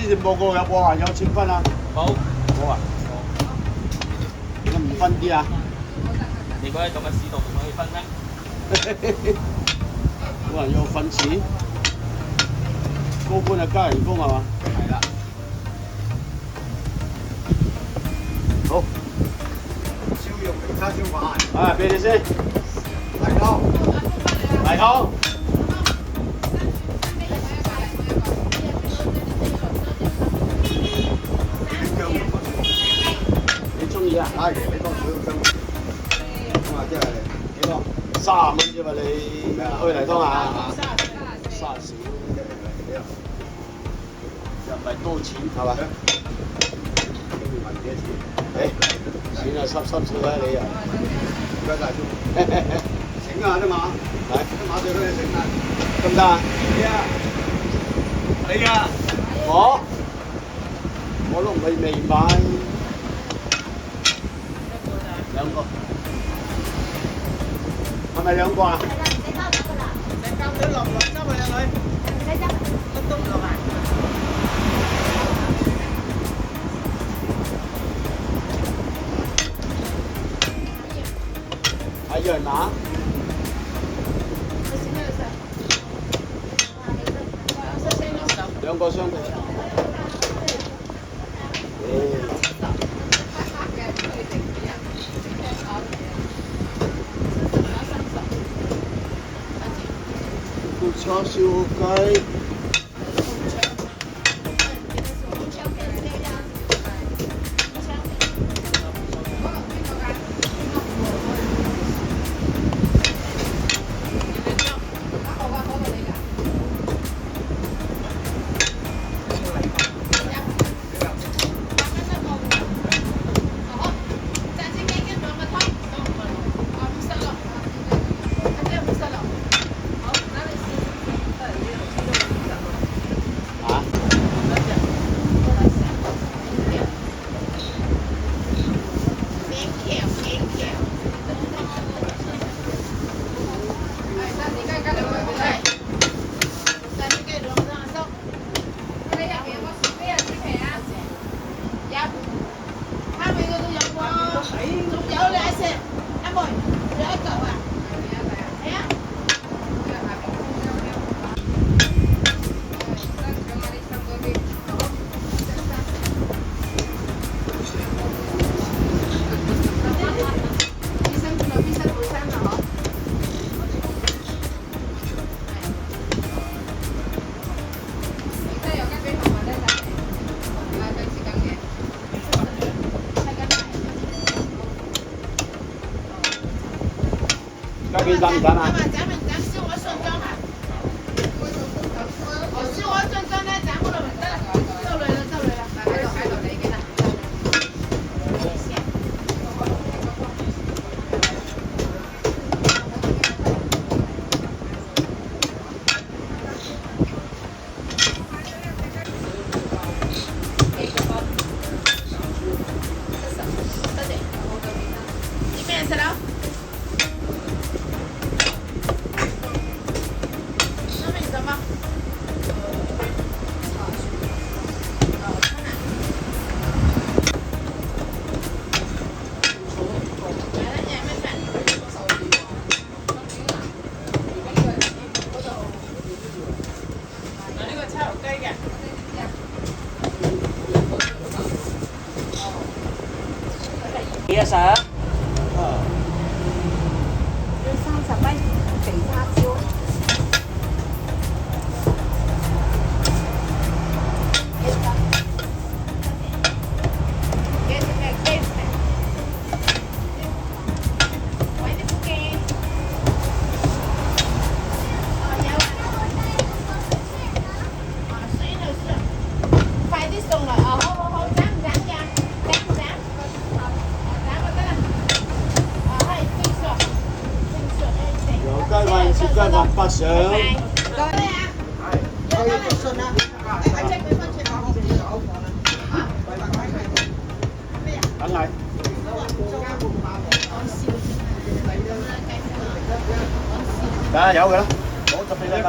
之前報告有冇話有請分啊？冇冇啊？點解唔分啲啊？你嗰啲咁嘅市道仲可以分咩？冇人要分錢，高官就加人工係嘛？係啦。好，燒肉定叉燒飯？啊，俾你先，大湯。大湯。你中意啊？係，你當水咁咁啊，即係幾多30蚊啫嘛，你去嚟湯啊？30又唔係多錢係嘛？咁你問幾多錢？錢啊濕少啦你啊！唔該晒叔。醒下啫嘛，係一馬對佢醒下。得唔得啊？你啊，我都唔係未買兩個，係咪兩個啊？係要人拿？兩個雙皮。叉燒雞，雞髀斬唔斬啊？燒鵝順裝啊！燒鵝順裝咧，斬好啦，唔得啦，收嚟啦，喺度，你記得。啲咩食啦？幾多實？要30蚊肥叉燒。快啲送來啊！好，斬唔斬㗎？斬唔斬？斬就得啦。係冰爽，有雞飯切雞飯北上。咩啊？有冇微信啊？喺隻佢分錢啊！梗係。梗係有㗎啦，攞10俾你啦。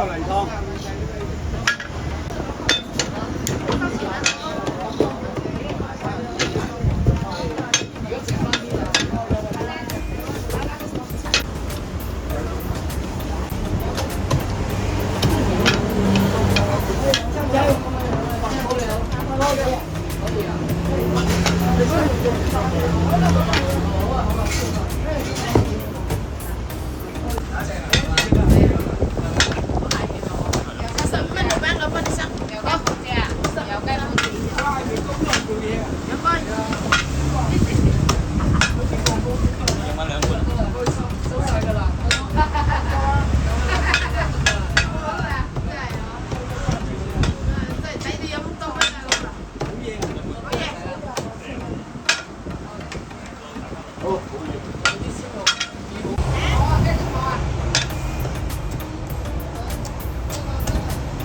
有乜兩罐？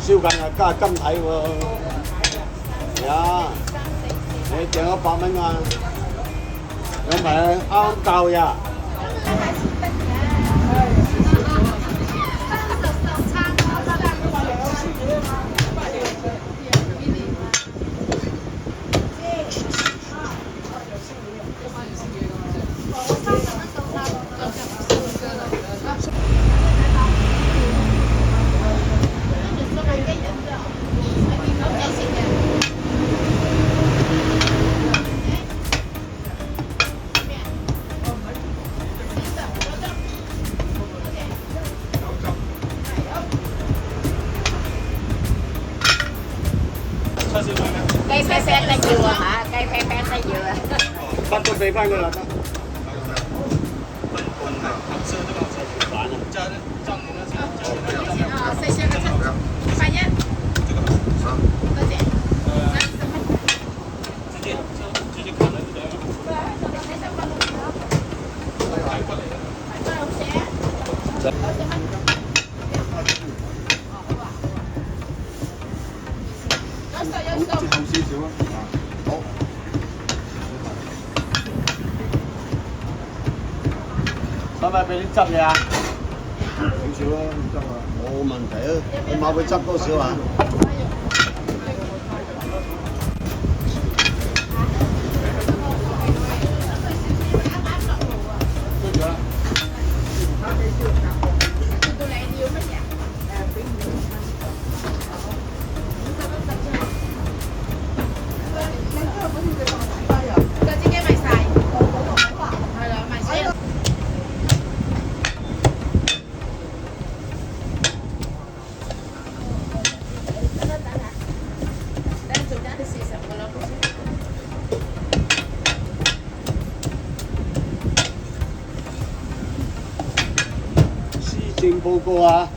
燒緊啊，加金體喎。係啊，你訂100蚊啊，有埋啱夠呀。雞啡啡得要啊嚇，雞啡啡得要啊。乜都俾翻佢啦得。使唔使俾啲汁你啊？少少啦，唔得啊。冇問題啊，你買佢汁多少啊？施政報告啊！